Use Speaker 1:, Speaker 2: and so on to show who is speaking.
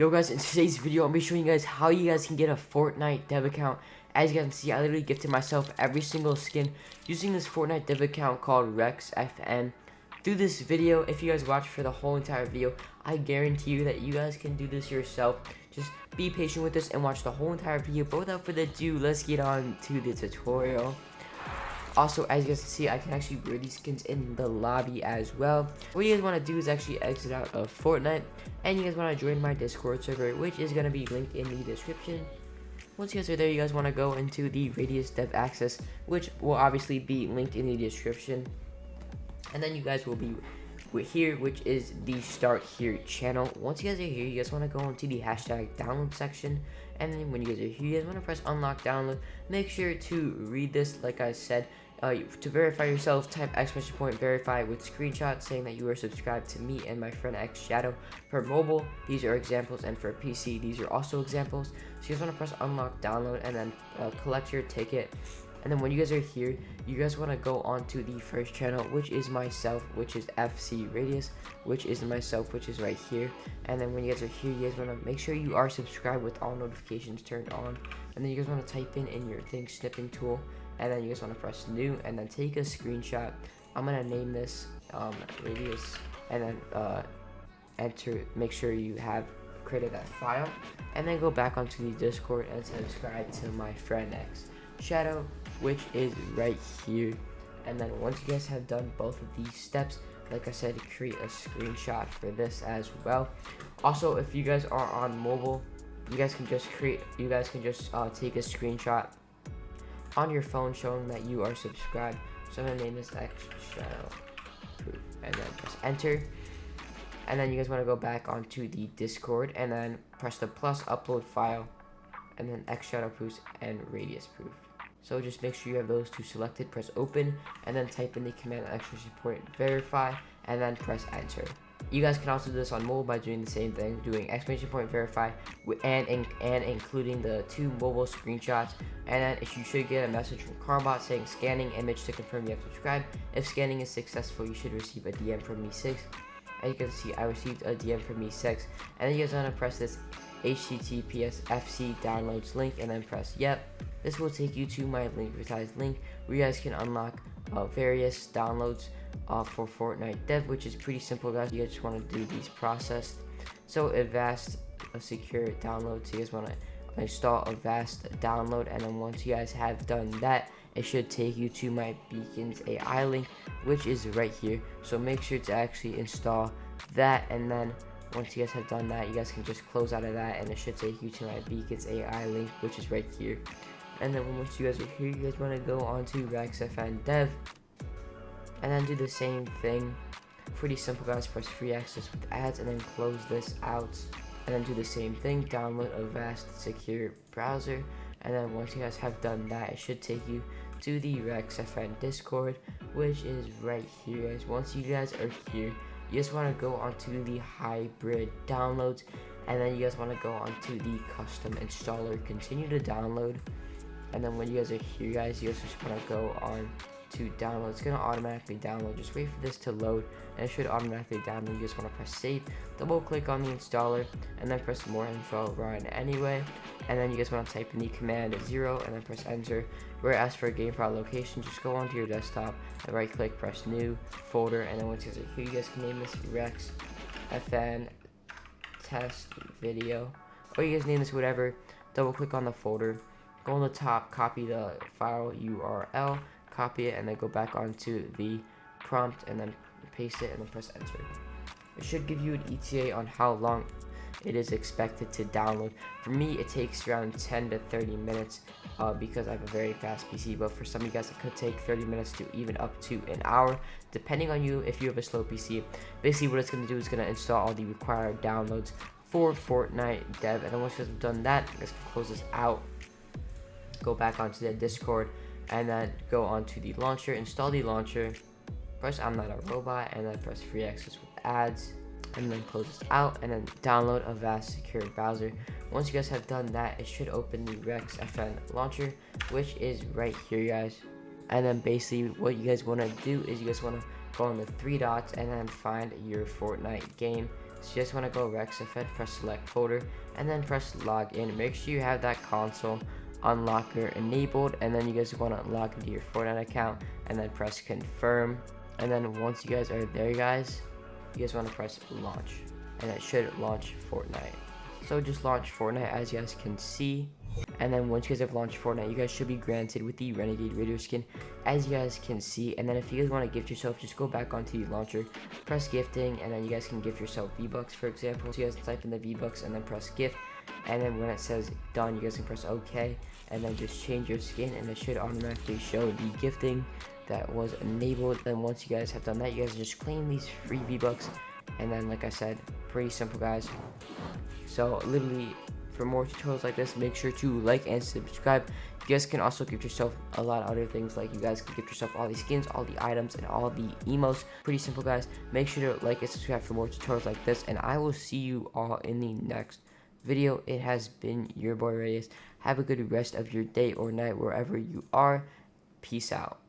Speaker 1: Yo guys, in today's video, I'm going to be showing you guys how you guys can get a Fortnite dev account. As you guys can see, I literally gifted myself every single skin using this Fortnite dev account called RexFN. Through this video, if you guys watch for the whole entire video, I guarantee you that you guys can do this yourself. Just be patient with this and watch the whole entire video. But without further ado, let's get on to the tutorial. Also, as you guys can see, I can actually wear these skins in the lobby as well. What you guys want to do is actually exit out of Fortnite, and you guys want to join my Discord server, which is going to be linked in the description. Once you guys are there, you guys want to go into the Radius Dev Access, which will obviously be linked in the description. And then you guys will be here, which is the Start Here channel. Once you guys are here, you guys want to go into the hashtag download section, and then when you guys are here, you guys want to press unlock download. Make sure to read this, like I said. To verify yourself, type !verify with screenshots saying that you are subscribed to me and my friend X Shadow. For mobile, these are examples, and for PC, these are also examples. So you guys want to press unlock download and then collect your ticket. And then when you guys are here, you guys want to go on to the first channel, which is myself, which is FC Radius, which is myself, which is right here. And then when you guys are here, you guys want to make sure you are subscribed with all notifications turned on. And then you guys want to type in your thing snipping tool, and then you guys want to press new and then take a screenshot. I'm going to name this Radius, and then enter, make sure you have created that file, and then go back onto the Discord and subscribe to my friend X Shadow, which is right here. And then once you guys have done both of these steps, like I said, create a screenshot for this as well. Also, if you guys are on mobile, you guys can just take a screenshot on your phone showing that you are subscribed. So I'm gonna name this X Shadow Proof, and then press enter. And then you guys want to go back onto the Discord and then press the plus upload file, and then X Shadow Proofs and Radius Proof. So just make sure you have those two selected, press open, and then type in the command !verify, and then press enter. You guys can also do this on mobile by doing the same thing, doing !verify and including the two mobile screenshots. And then you should get a message from Carbot saying scanning image to confirm you have subscribed. If scanning is successful, you should receive a DM from me6. As you can see, I received a DM from me6. And then you guys want to press this HTTPS FC downloads link, and then press yep. This will take you to my advertised link where you guys can unlock various downloads for Fortnite Dev, which is pretty simple, guys. You guys just want to do these processed. So Avast secure download. So you guys want to install Avast download, and then once you guys have done that, it should take you to my Beacons AI link, which is right here. So make sure to actually install that, and then once you guys have done that, you guys can just close out of that, and it should take you to my Beacons AI link, which is right here. And then once you guys are here, you guys want to go on to RexFN Dev, and then do the same thing. Pretty simple, guys. Press free access with ads, and then close this out, and then do the same thing. Download Avast secure browser, and then once you guys have done that, it should take you to the RexFN Discord, which is right here, guys. Once you guys are here, you just want to go onto the hybrid downloads, and then you guys want to go onto the custom installer, continue to download. And then when you guys are here, guys, you guys just want to go on to download. It's going to automatically download. Just wait for this to load, and it should automatically download. You just want to press save, double click on the installer, and then press more info, run anyway. And then you guys want to type in the command 0 and then press enter. Where it asks for a game file location, just go onto your desktop and right click, press new folder, and then once you guys are here, you guys can name this RexFN test video, or you guys name this whatever. Double click on the folder, go on the top, copy the file URL, copy it, and then go back onto the prompt and then paste it, and then press enter. It should give you an ETA on how long it is expected to download. For me, it takes around 10 to 30 minutes because I have a very fast PC, but for some of you guys, it could take 30 minutes to even up to an hour, depending on you if you have a slow PC. Basically, what it's going to do is going to install all the required downloads for Fortnite Dev, and then once you guys have done that, you guys can close this out, go back onto the Discord, and then go onto the launcher, install the launcher, press I'm not a robot, and then press free access with ads, and then close this out, and then download Avast secure browser. Once you guys have done that, it should open the RexFN launcher, which is right here, guys. And then basically what you guys want to do is you guys want to go on the three dots and then find your Fortnite game, So you just want to go RexFN, press select folder, and then press login. Make sure you have that console unlocker enabled, and then you guys want to log into your Fortnite account and then press confirm. And then once you guys are there, guys, you guys want to press launch, and it should launch Fortnite. So just launch Fortnite, as you guys can see. And then once you guys have launched Fortnite, you guys should be granted with the Renegade Radio skin, as you guys can see. And then if you guys want to gift yourself, just go back onto the launcher, press gifting, and then you guys can gift yourself Vbucks, for example. So you guys type in the Vbucks and then press gift, and then when it says done, you guys can press OK, and then just change your skin, and it should automatically show the gifting that was enabled. Then once you guys have done that, you guys just claim these free Vbucks, and then like I said, pretty simple, guys. So literally, for more tutorials like this, make sure to like and subscribe. You guys can also gift yourself a lot of other things, like you guys can gift yourself all these skins, all the items, and all the emotes. Pretty simple, guys. Make sure to like and subscribe for more tutorials like this, and I will see you all in the next video. It has been your boy Radius. Have a good rest of your day or night wherever you are. Peace out.